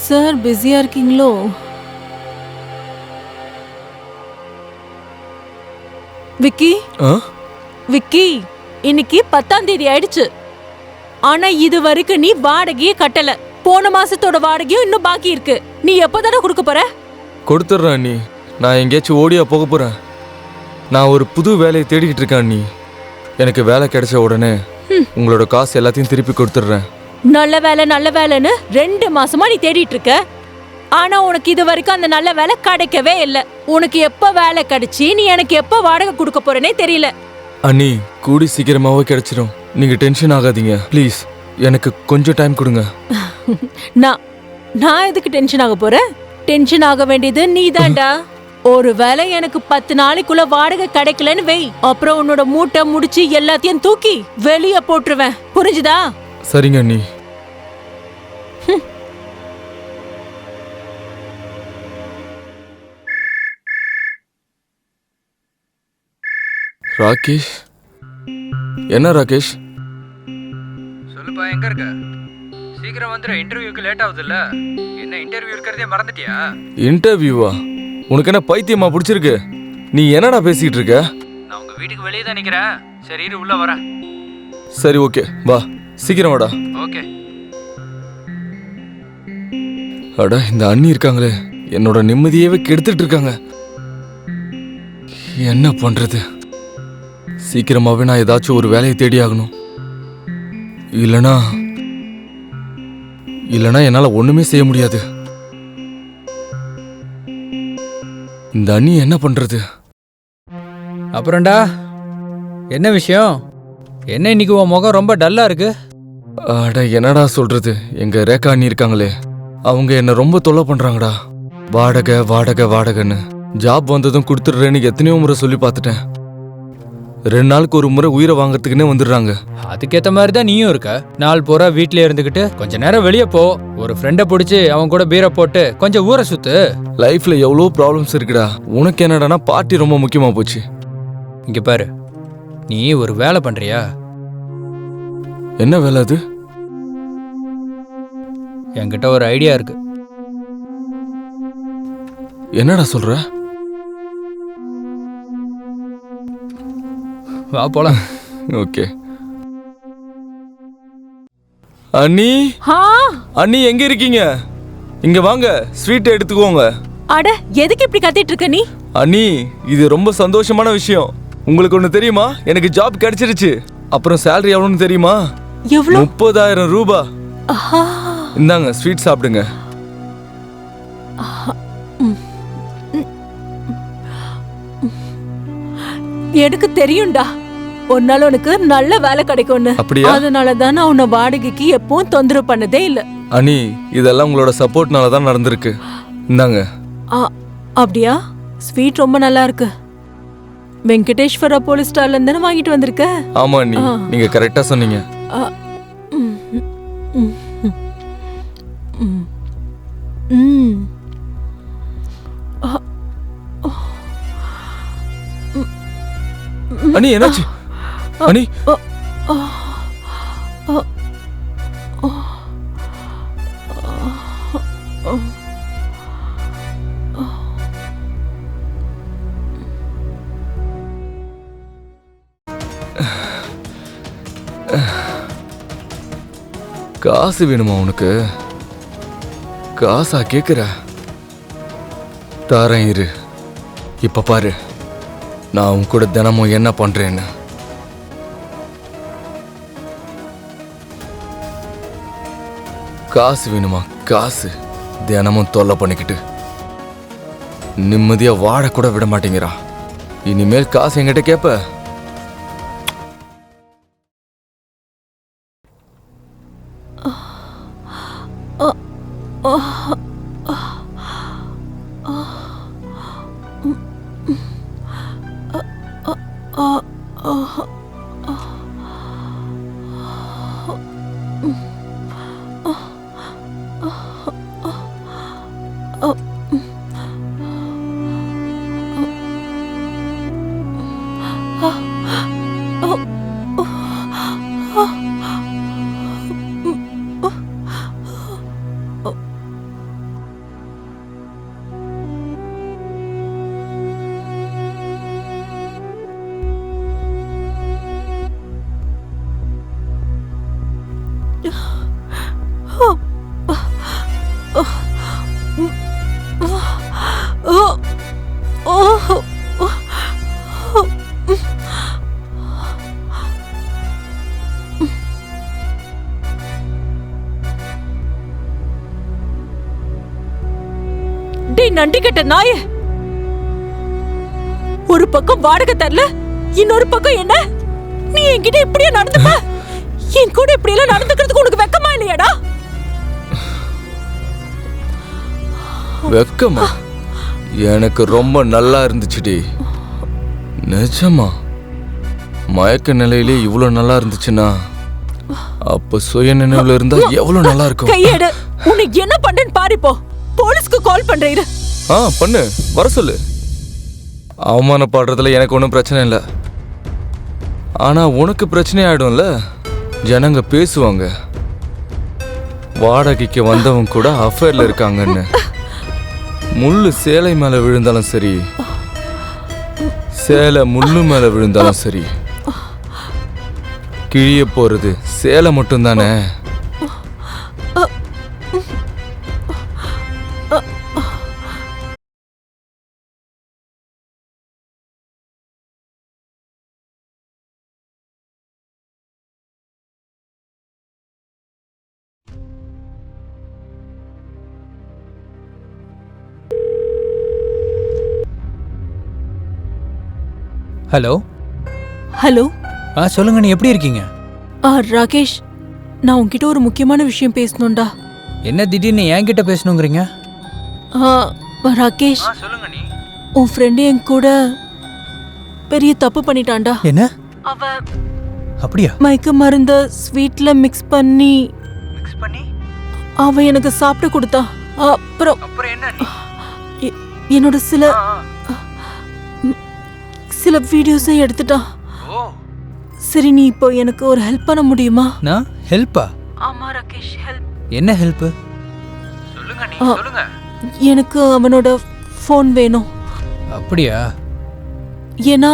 Sir பிஸியா இருக்கீங்களோ? விக்கி விக்கி, இன்னைக்கு 10ஆம் தேதி ஆயிடுச்சு. ஆனா இது வரைக்கும் நீ வாடகையே கட்டல. போன மாசத்தோட வாடகையும் இன்னும் பாக்கி இருக்கு. நீ எப்பதானே கொடுக்க போற? கொடுத்துட்றேன் அண்ணி. நான் எங்கேயாச்சும் ஓடியா போக போறேன். நான் ஒரு புது வேலையை தேடிக்கிட்டு இருக்கேன் அண்ணி. எனக்கு வேலை கிடைச்ச உடனே உங்களோட காசு எல்லாத்தையும் திருப்பி கொடுத்துட்றேன். நல்ல வேலைன்னு 2 மாசமா நீ தேடிட்டு இருக்க. ஆனா உனக்கு இது வரைக்கும் அந்த நல்ல வேலை கிடைக்கவே இல்ல. உனக்கு எப்ப வேலை கிடைச்சி நீ எனக்கு எப்ப வாடகை கொடுக்க போறேனே தெரியல. அண்ணி, கூடி சீக்கிரமாவே கிடைச்சிடும். நீங்க டென்ஷன் ஆகாதீங்க ப்ளீஸ். எனக்கு கொஞ்சம் டைம் கொடுங்க. நான் எதுக்கு டென்ஷன் ஆக போறேன்? டென்ஷன் ஆக வேண்டியது நீதான்டா. ஒருவேளை எனக்கு 10 நாளைக்குள்ள வாடகை கிடைக்கலன்னு வை, அப்புறம் உன்னோட மூட்டை முடிச்சு எல்லாத்தையும் தூக்கி வெளிய போட்டுருவேன். புரிஞ்சுதா? சரிங்க அண்ணி. ராகேஷ், என்ன ராகேஷ்? சொல்லுப்பா, எங்க இருக்க? சீக்கிரம் வந்துரு, இன்டர்வியூக்கு லேட் ஆகுது இல்ல? என்ன இன்டர்வியூ இருக்கிறதே மறந்துட்டியா? இன்டர்வியூவா? உனக்கு என்ன பைத்தியமா பிடிச்சிருக்கு? நீ என்னடா பேசிட்டு இருக்க? நான் உங்க வீட்டுக்கு வெளியே தான் நிக்கிறேன். சரி இரு, உள்ள வரேன். சரி ஓகே, வா சீக்கிரம் வாடா. ஓகே. அடா, இந்த அண்ணி இருக்காங்களே, என்னோட நிம்மதியவே கெடுத்துட்டு இருக்காங்க. என்ன பண்றது? சீக்கிரமாவே நான் ஏதாச்சும் ஒரு வேலையை தேடி ஆகணும். இல்லனா என்னால ஒண்ணுமே செய்ய முடியாது. இந்த அண்ணி என்ன பண்றது? அப்புறம்டா, என்ன விஷயம்? என்ன இன்னைக்கு உன் முகம் ரொம்ப டல்லா இருக்கு? அட, என்னடா சொல்றது? எங்க ரேகா அண்ணி இருக்காங்களே, அவங்க என்ன ரொம்ப தொல்லை பண்றாங்கடா. வாடகை வாடகை வாடகைன்னு. ஜாப் வந்ததும் கொடுத்துடுறேன்னு எத்தனையோ முறை சொல்லி பார்த்துட்டேன். 2 நாளுக்கு ஒரு முறை உயிரை வாங்கறதுக்குன்னே வந்துடுறாங்க. அதுக்கேத்த மாதிரி தான் நீயும் இருக்க. நாள் பூரா வீட்லயே இருந்துகிட்டு கொஞ்ச நேரம் வெளியே போ. ஒரு ஃப்ரெண்டை பிடிச்சி அவன் கூட பீரை போட்டு கொஞ்சம் ஊரை சுத்து. லைஃப்ல எவ்வளோ ப்ராப்ளம்ஸ் இருக்குடா. உனக்கு என்னடானா பார்ட்டி ரொம்ப முக்கியமா போச்சு. இங்க பாரு, நீ ஒரு வேலை பண்றியா? என்ன வேலை அது? என்கிட்ட ஒரு ஐடியா இருக்கு. என்னடா சொல்ற? வா போலாம். ஓகே. அண்ணி, அண்ணி எங்க இருக்கீங்க? இங்க வாங்க, ஸ்வீட் எடுத்துக்கோங்க. அட, எதுக்கு இப்படி கத்திட்டு இருக்க நீ? அண்ணி, இது ரொம்ப சந்தோஷமான விஷயம். உங்களுக்கு ஒண்ணு தெரியுமா? எனக்கு ஜாப் கிடைச்சிருச்சு. அப்புறம் சேலரி எவ்வளவுன்னு தெரியுமா? எவ்வளவு? 30,000 ரூபாய். இந்தாங்க, ஸ்வீட் சாப்பிடுங்க. எனக்கு தெரியும்டா, ஒரு நாள் உனக்கு நல்ல வேலை கிடைக்கும்னு. அப்படியா? அதனாலதான் நான் உன்னை வாடகைக்கு எப்பவும் தொந்தரவு பண்ணதே இல்ல. அண்ணி, இதெல்லாம் உங்களோட சப்போர்ட்னால தான் நடந்திருக்கு. இந்தாங்க. அப்படியா? ஸ்வீட் ரொம்ப நல்லா இருக்கு. வெங்கடேஸ்வரா போலீஸ் ஸ்டார்ல இருந்து வாங்கிட்டு வந்திருக்க? ஆமா அண்ணி, நீங்க கரெக்டா சொன்னீங்க. அண்ணி, என்னாச்சு? அண்ணி, காசு வேணுமா உனக்கு? காசா கேக்குற? தாரேன் இரு. இப்ப பாரு, நான் உன் கூட தினமும் என்ன பண்றேன்னு. காசு வேணுமா? காசு தினமும் தொல்லை பண்ணிக்கிட்டு நிம்மதியா வாழ கூட விட மாட்டேங்கிறா. இனிமேல் காசு என்கிட்ட கேப்ப? நன்றி கெட்ட நாயே! ஒரு பக்கம் வாடகை தரல, இன்னொரு பக்கம் என்ன? நீ என்கிட்ட இப்படியே நடந்துப்ப? என் கூட இப்படி எல்லாம் நடந்துக்கிறதுக்கு உனக்கு வெக்கமா இல்லையாடா? வெக்கமா? எனக்கு ரொம்ப நல்லா இருந்துச்சுடி. நிஜமா மயக்க நிலையிலே இவ்வளவு நல்லா இருந்துச்சுன்னா அப்ப சுய நினைவுல இருந்தா எவ்வளவு நல்லா இருக்கும். கையெடு. உனக்கு என்ன பண்றேன்னு பாரு. இப்போ போலீஸ்க்கு கால் பண்றேன். பண்ணு, வர சொல்லு. அவமானப்படுறதுல எனக்கு ஒன்றும் பிரச்சனை இல்லை. ஆனா உனக்கு பிரச்சனை ஆயிடும்ல. ஜனங்க பேசுவாங்க, வாடகைக்கு வந்தவங்க கூட அஃபேர்ல இருக்காங்கன்னு. முள்ளு சேலை மேல விழுந்தாலும் சரி, சேலை முள்ளு மேல விழுந்தாலும் சரி, கிழிய போறது சேலை மட்டும்தானே. ஹலோ. ஹலோ. சொல்லுங்க, நீ எப்படி இருக்கீங்க? ராகேஷ், நான் உன்கிட்ட ஒரு முக்கியமான விஷயம் பேசணும்டா. என்ன திடீர்னு என்கிட்ட பேசணுங்கிறீங்க? ராகேஷ், சொல்லுங்க. நீ உன் ஃப்ரெண்டு என் கூட பெரிய தப்பு பண்ணிட்டான்டா. என்ன? அவ அப்படியா? மயக்க மருந்த ஸ்வீட்ல மிக்ஸ் பண்ணி அவ எனக்கு சாப்பிட்டு கொடுத்தா. அப்புறம் என்னோட சில வீடியோஸை எடுத்துட்டா. சரி, நீ இப்போ எனக்கு ஒரு ஹெல்ப் பண்ண முடியுமா? நான் ஹெல்ப்பா? ஆமா ராகேஷ், ஹெல்ப். என்ன ஹெல்ப்? சொல்லுங்க. நீ சொல்லுங்க. எனக்கு அவனோட ஃபோன் வேணும். அப்படியா? ஏன்னா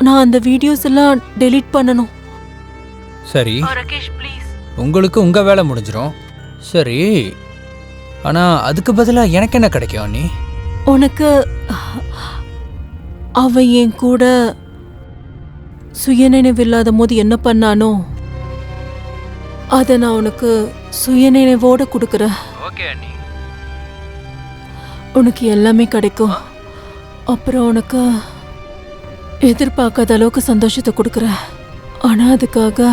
நான் அந்த வீடியோஸ் எல்லாம் டெலீட் பண்ணணும். சரி ராகேஷ், ப்ளீஸ். உங்களுக்கு உங்க வேலை முடிஞ்சிரும். சரி, ஆனா அதுக்கு பதிலா எனக்கு என்ன கிடைக்கும்? நீ உனக்கு அவ என் கூட சுயநினைவு இல்லாத போது என்ன பண்ணானோ அதை நான் உனக்கு சுயநினைவோட கொடுக்குறேன். உனக்கு எல்லாமே கிடைக்கும். அப்புறம் உனக்கு எதிர்பார்க்காத அளவுக்கு சந்தோஷத்தை கொடுக்குறேன். ஆனா அதுக்காக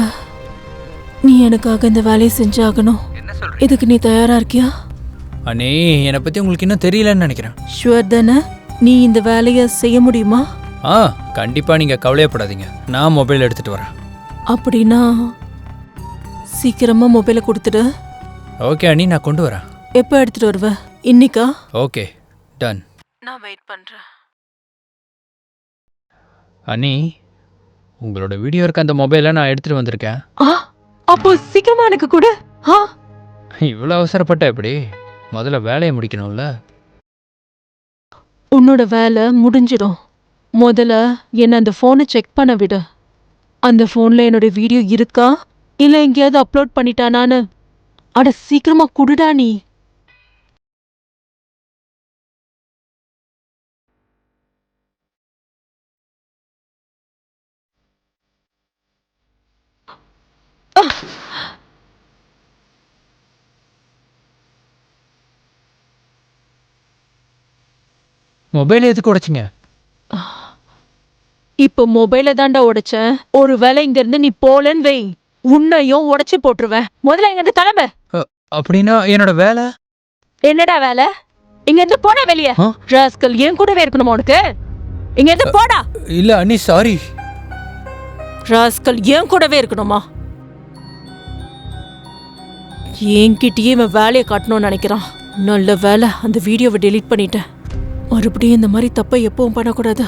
நீ எனக்காக இந்த வேலையை செஞ்சாகணும். இதுக்கு நீ தயாரா இருக்கியா? அண்ணே, என்னை பத்தி உங்களுக்கு இன்னும் தெரியலன்னு நினைக்கிறேன். ஷுவர் தானே? நீ இந்த வேலையை செய்ய முடியுமா? கண்டிப்பா, நீங்க கவலையப்படாதீங்க. நான் மொபைல் எடுத்துட்டு வரேன். அப்படின்னா சீக்கிரமா மொபைலை கொடுத்துடு. ஓகே அண்ணி, நான் கொண்டு வரேன். எப்போ எடுத்துட்டு வருவ? இன்னைக்கா? Okay, ton. நான் வெயிட் பண்றேன். அண்ணி, உங்களோட வீடியோ இருக்க அந்த மொபைலை நான் எடுத்துட்டு வந்திருக்கேன். அப்போ சீக்கிரமா எனக்கு கூட. இவ்வளோ அவசரப்பட்ட எப்படி? முதல்ல வேலையை முடிக்கணும்ல. உன்னோட வேலை முடிஞ்சிடும். முதல்ல என்ன அந்த ஃபோனை செக் பண்ண விடு. அந்த ஃபோன்ல என்னோட வீடியோ இருக்கா இல்ல எங்கேயாவது அப்லோட் பண்ணிட்டானான்னு. அட சீக்கிரமா குடுடா நீ. மொபைல் எதுக்கு உடைச்சிங்க? இப்போ மொபைல தாண்டா உடைச்சேன். ஒரு வேலை இங்க இருந்து நீ போலன்னு வை, உன்னையும் உடைச்சு போட்டுருவேன். முதல்ல இங்க இருந்து கிளம்பு. அப்படின்னா என்னோட வேலை? என்னடா வேலை? இங்க இருந்து போடா வெளியே. ராஸ்கல், ஏன் கூடவே இருக்கணுமா உனக்கு? இங்க இருந்து போடா. இல்ல அண்ணி, சாரி. ராஸ்கல், ஏன் கூடவே இருக்கணுமா? என்கிட்டயே இவன் வேலையை காட்டணும்னு நினைக்கிறான். நல்ல வேலை, அந்த வீடியோவை டெலீட் பண்ணிட்டேன். மறுபடியும் இந்த மாதிரி தப்பை எப்பவும் பண்ணக்கூடாது.